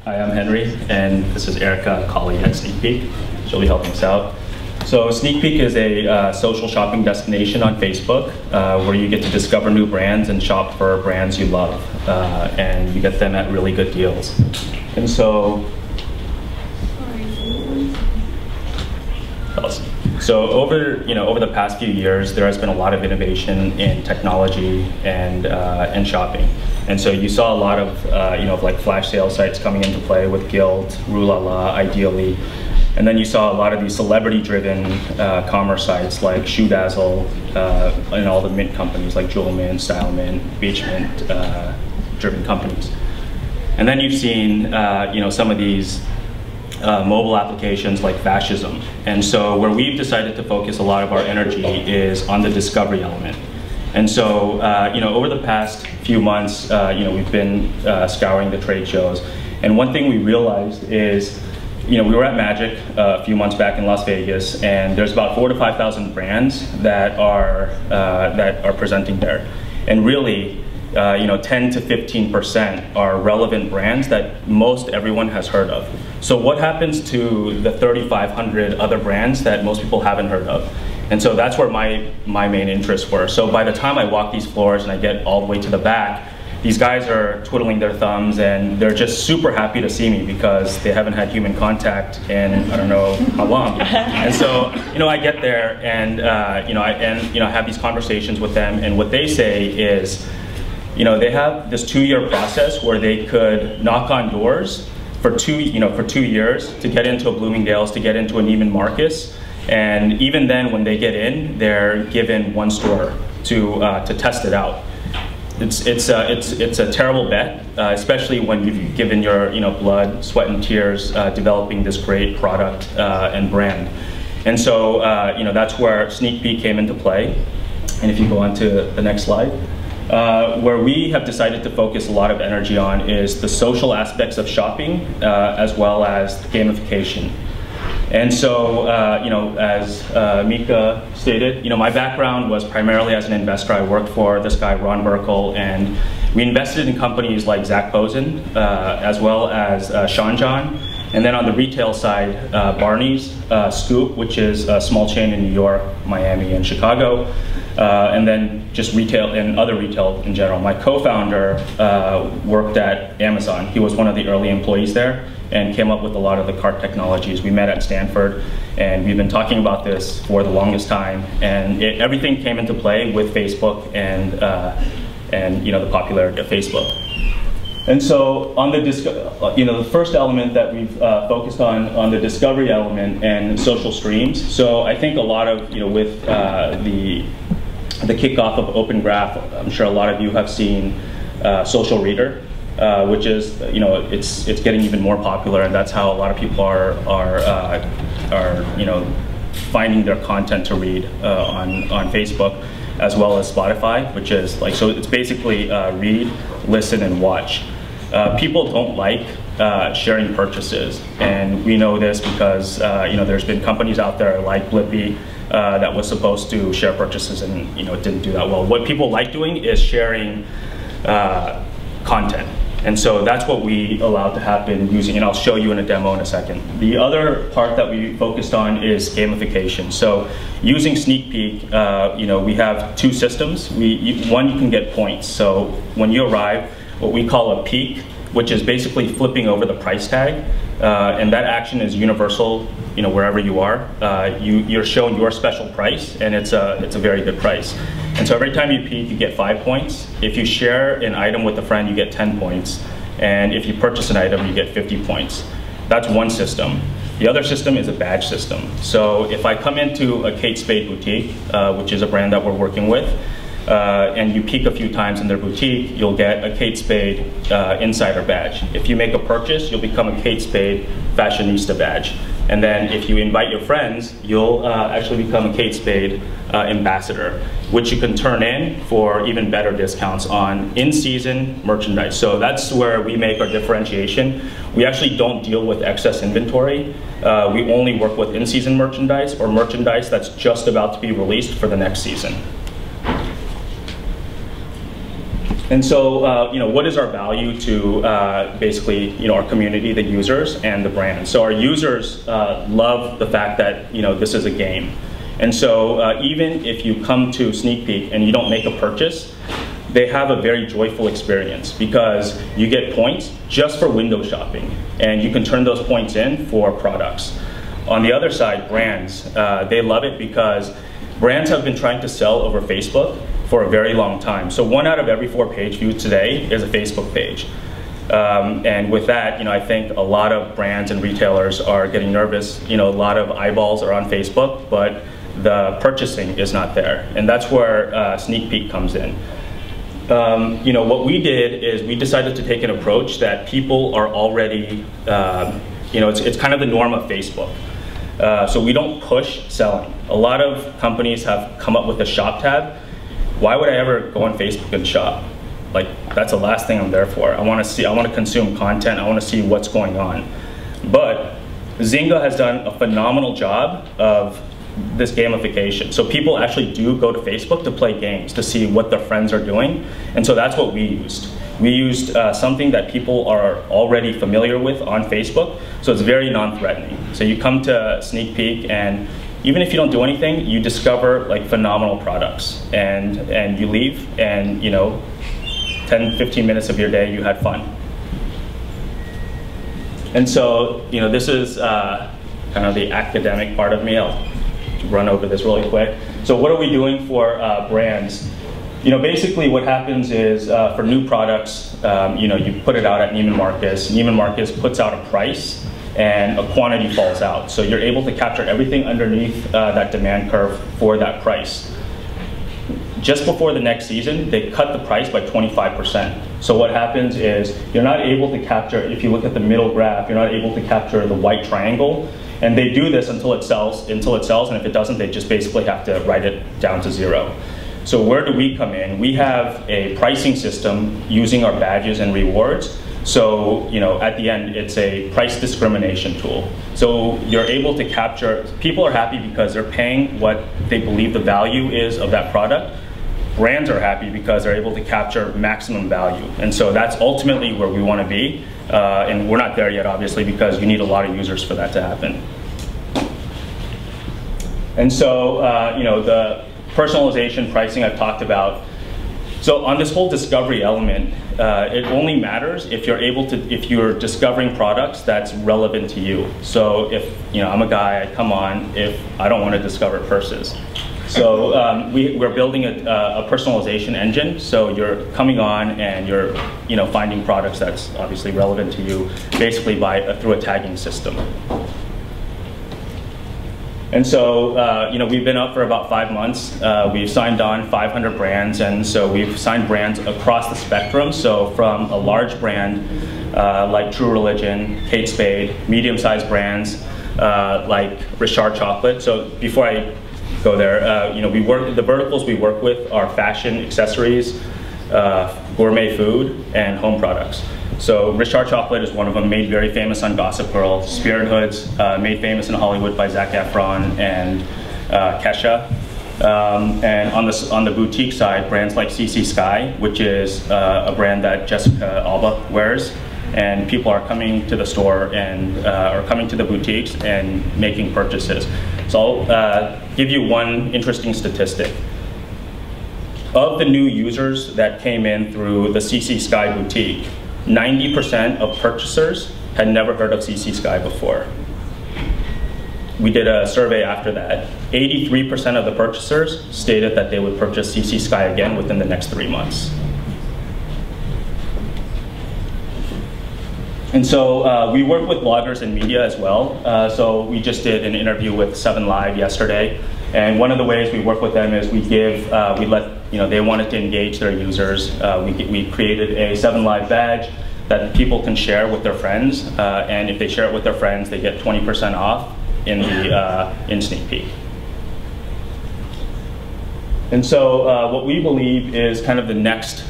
Hi, I'm Henry, and this is Erica, a colleague at Sneakpeeq. She'll be helping us out. So Sneakpeeq is a social shopping destination on Facebook where you get to discover new brands and shop for brands you love, and you get them at really good deals. And so, over the past few years, there has been a lot of innovation in technology and shopping. And so you saw a lot of like flash sale sites coming into play with Guild, Rulala, Ideally. And then you saw a lot of these celebrity-driven commerce sites like Shoe Dazzle and all the mint companies like Jewel Mint, Style Mint, Beach Mint driven companies. And then you've seen some of these mobile applications like Fashism. And so where we've decided to focus a lot of our energy is on the discovery element. And so over the past few months, we've been scouring the trade shows. And one thing we realized is, we were at Magic a few months back in Las Vegas, and there's about 4,000 to 5,000 brands that are presenting there. And really, 10 to 15% are relevant brands that most everyone has heard of. So what happens to the 3,500 other brands that most people haven't heard of? And so that's where my main interests were. So by the time I walk these floors and I get all the way to the back, these guys are twiddling their thumbs and they're just super happy to see me because they haven't had human contact in I don't know how long. And so I get there and I have these conversations with them, and what they say is they have this 2-year process where they could knock on doors for 2 years to get into a Bloomingdale's, to get into a Neiman Marcus. And even then, when they get in, they're given one store to test it out. It's a terrible bet, especially when you've given your blood, sweat, and tears developing this great product and brand. And so that's where Sneakpeeq came into play. And if you go on to the next slide, where we have decided to focus a lot of energy on is the social aspects of shopping as well as gamification. And so, as Mika stated, my background was primarily as an investor. I worked for this guy, Ron Burkle, and we invested in companies like Zach Posen, as well as Sean John. And then on the retail side, Barney's, Scoop, which is a small chain in New York, Miami, and Chicago. And then just retail and other retail in general. My co-founder worked at Amazon. He was one of the early employees there and came up with a lot of the cart technologies. We met at Stanford, and we've been talking about this for the longest time. And everything came into play with Facebook and the popularity of Facebook. And so on the first element that we've focused on the discovery element and social streams. So I think a lot of with the kickoff of Open Graph, I'm sure a lot of you have seen Social Reader, which is it's getting even more popular, and that's how a lot of people are finding their content to read on Facebook, as well as Spotify, which is so it's basically read, listen, and watch. People don't like sharing purchases, and we know this because there's been companies out there like Blippi that was supposed to share purchases, and it didn't do that well. What people like doing is sharing content, and so that's what we allowed to happen using, and I'll show you in a demo in a second. The other part that we focused on is gamification. So using Sneakpeeq, we have 2 systems. One, you can get points. So when you arrive, what we call a peak, which is basically flipping over the price tag, and that action is universal, wherever you are. You're shown your special price, and it's a very good price. And so every time you peak, you get 5 points. If you share an item with a friend, you get 10 points. And if you purchase an item, you get 50 points. That's one system. The other system is a badge system. So if I come into a Kate Spade boutique, which is a brand that we're working with, and you peek a few times in their boutique, you'll get a Kate Spade insider badge. If you make a purchase, you'll become a Kate Spade fashionista badge. And then if you invite your friends, you'll actually become a Kate Spade ambassador, which you can turn in for even better discounts on in-season merchandise. So that's where we make our differentiation. We actually don't deal with excess inventory. We only work with in-season merchandise or merchandise that's just about to be released for the next season. And so, what is our value to basically, our community, the users, and the brand? So our users love the fact that, this is a game. And so even if you come to Sneakpeeq and you don't make a purchase, they have a very joyful experience because you get points just for window shopping, and you can turn those points in for products. On the other side, brands, they love it because brands have been trying to sell over Facebook for a very long time. So 1 out of every 4 page views today is a Facebook page. And with that, I think a lot of brands and retailers are getting nervous. A lot of eyeballs are on Facebook, but the purchasing is not there. And that's where Sneakpeeq comes in. What we did is we decided to take an approach that people are already, it's kind of the norm of Facebook. So we don't push selling. A lot of companies have come up with a shop tab. Why would I ever go on Facebook and shop? Like, that's the last thing I'm there for. I want to consume content. I want to see what's going on. But Zynga has done a phenomenal job of this gamification. So people actually do go to Facebook to play games, to see what their friends are doing. And so that's what we used. We used something that people are already familiar with on Facebook. So it's very non-threatening. So you come to Sneakpeeq, and even if you don't do anything, you discover like phenomenal products, and you leave, and 10, 15 minutes of your day you had fun. And so this is kind of the academic part of me. I'll run over this really quick. So what are we doing for brands? Basically what happens is for new products, you put it out at Neiman Marcus. Neiman Marcus puts out a price, and a quantity falls out. So you're able to capture everything underneath that demand curve for that price. Just before the next season, they cut the price by 25%. So what happens is you're not able to capture, if you look at the middle graph, you're not able to capture the white triangle. And they do this until it sells, and if it doesn't, they just basically have to write it down to 0. So where do we come in? We have a pricing system using our badges and rewards. So, at the end, it's a price discrimination tool. So you're able to capture, people are happy because they're paying what they believe the value is of that product. Brands are happy because they're able to capture maximum value. And so that's ultimately where we want to be. And we're not there yet, obviously, because you need a lot of users for that to happen. And so, the personalization pricing I've talked about. So on this whole discovery element, it only matters if you're discovering products that's relevant to you. So if I'm a guy, I come on if I don't want to discover purses. So we're building a personalization engine. So you're coming on and you're finding products that's obviously relevant to you, basically through a tagging system. And so, we've been up for about 5 months. We've signed on 500 brands, and so we've signed brands across the spectrum. So from a large brand like True Religion, Kate Spade, medium-sized brands like Richard Chocolate. So before I go there, the verticals we work with are fashion, accessories, gourmet food, and home products. So Richard Chocolate is one of them, made very famous on Gossip Girl. Spirit Hoods, made famous in Hollywood by Zac Efron and Kesha. And on the boutique side, brands like CC Sky, which is a brand that Jessica Alba wears. And people are coming to the store and are coming to the boutiques and making purchases. So I'll give you one interesting statistic. Of the new users that came in through the CC Sky boutique, 90% of purchasers had never heard of CC Sky before. We did a survey after that. 83% of the purchasers stated that they would purchase CC Sky again within the next 3 months. And so we work with bloggers and media as well. So we just did an interview with 7 Live yesterday. And one of the ways we work with them is they wanted to engage their users. We created a 7 Live badge that people can share with their friends. And if they share it with their friends, they get 20% off in Sneakpeeq. And so what we believe is kind of the next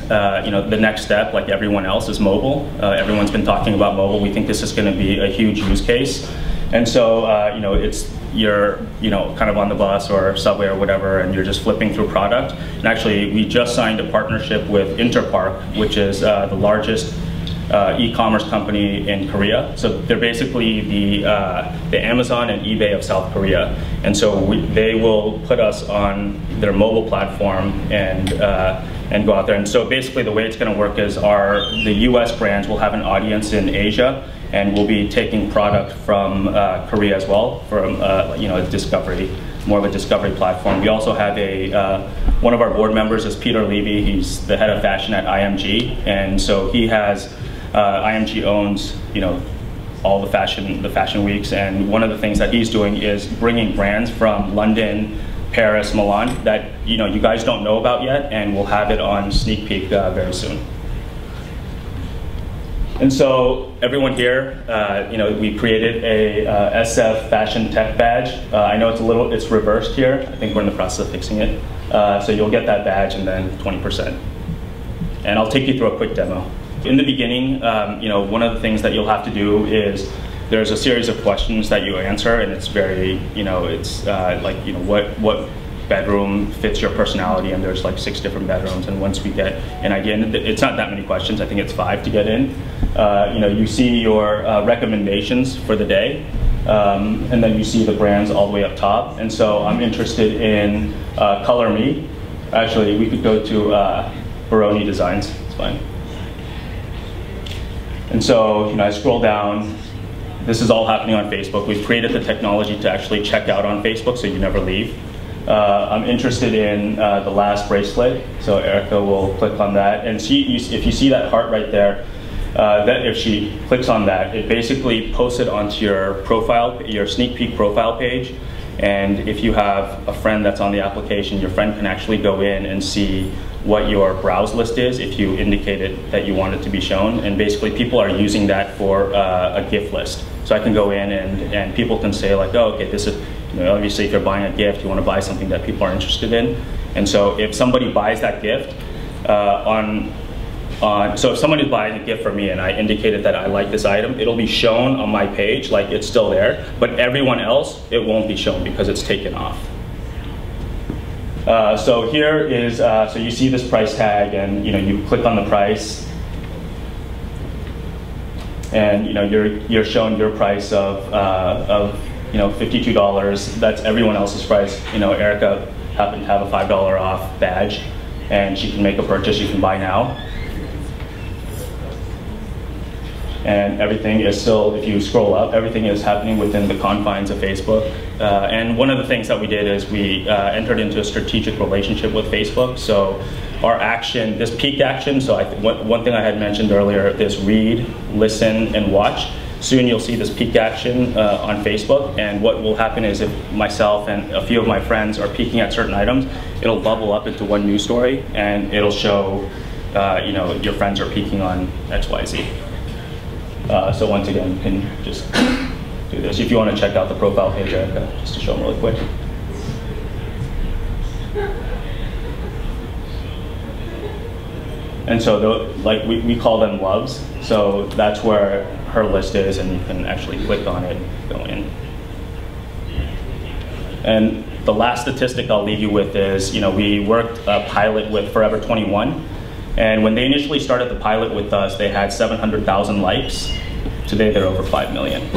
step, like everyone else, is mobile. Everyone's been talking about mobile. We think this is going to be a huge use case. And so you're, kind of on the bus or subway or whatever, and you're just flipping through product. And actually, we just signed a partnership with Interpark, which is the largest e-commerce company in Korea. So they're basically the Amazon and eBay of South Korea. And so they will put us on their mobile platform and go out there. And so basically the way it's going to work is the US brands will have an audience in Asia, and we'll be taking product from Korea as well, from a discovery, more of a discovery platform. We also have one of our board members is Peter Levy. He's the head of fashion at IMG, and so he has IMG owns all the fashion weeks, and one of the things that he's doing is bringing brands from London, Paris, Milan that you guys don't know about yet, and we'll have it on Sneakpeeq very soon. And so everyone here, we created a SF FASHION+TECH badge. I know it's reversed here. I think we're in the process of fixing it. So you'll get that badge and then 20%. And I'll take you through a quick demo. In the beginning, one of the things that you'll have to do is there's a series of questions that you answer, and it's very, what bedroom fits your personality, and there's like 6 different bedrooms. And once we get an idea, and it's not that many questions, I think it's 5 to get in. You see your recommendations for the day, and then you see the brands all the way up top. And so I'm interested in Color Me. Actually, we could go to Baroni Designs, it's fine. And so I scroll down. This is all happening on Facebook. We've created the technology to actually check out on Facebook, so you never leave. I'm interested in the last bracelet, so Erica will click on that. And if you see that heart right there, that if she clicks on that, it basically posts it onto your profile, your Sneakpeeq profile page. And if you have a friend that's on the application, your friend can actually go in and see what your browse list is if you indicated that you want it to be shown. And basically people are using that for a gift list. So I can go in and people can say like, oh, okay, this is, obviously if you're buying a gift, you want to buy something that people are interested in. And so if somebody buys that gift, so if somebody is buying a gift for me and I indicated that I like this item, it'll be shown on my page like it's still there, but everyone else, it won't be shown because it's taken off. So here is, so you see this price tag, and you click on the price, and you're shown your price of $52. That's everyone else's price. Erica happened to have a $5 off badge, and she can make a purchase. You can buy now. And everything is still, if you scroll up, everything is happening within the confines of Facebook. And one of the things that we did is we entered into a strategic relationship with Facebook. So our action, this peak action, so one thing I had mentioned earlier, this read, listen, and watch. Soon you'll see this peak action on Facebook, and what will happen is if myself and a few of my friends are peeking at certain items, it'll bubble up into one news story, and it'll show, your friends are peeking on XYZ. So once again, you can just do this. If you want to check out the profile page, Erica, just to show them really quick. And so we call them loves. So that's where her list is, and you can actually click on it and go in. And the last statistic I'll leave you with is, we worked a pilot with Forever 21. And when they initially started the pilot with us, they had 700,000 likes. Today they're over 5 million.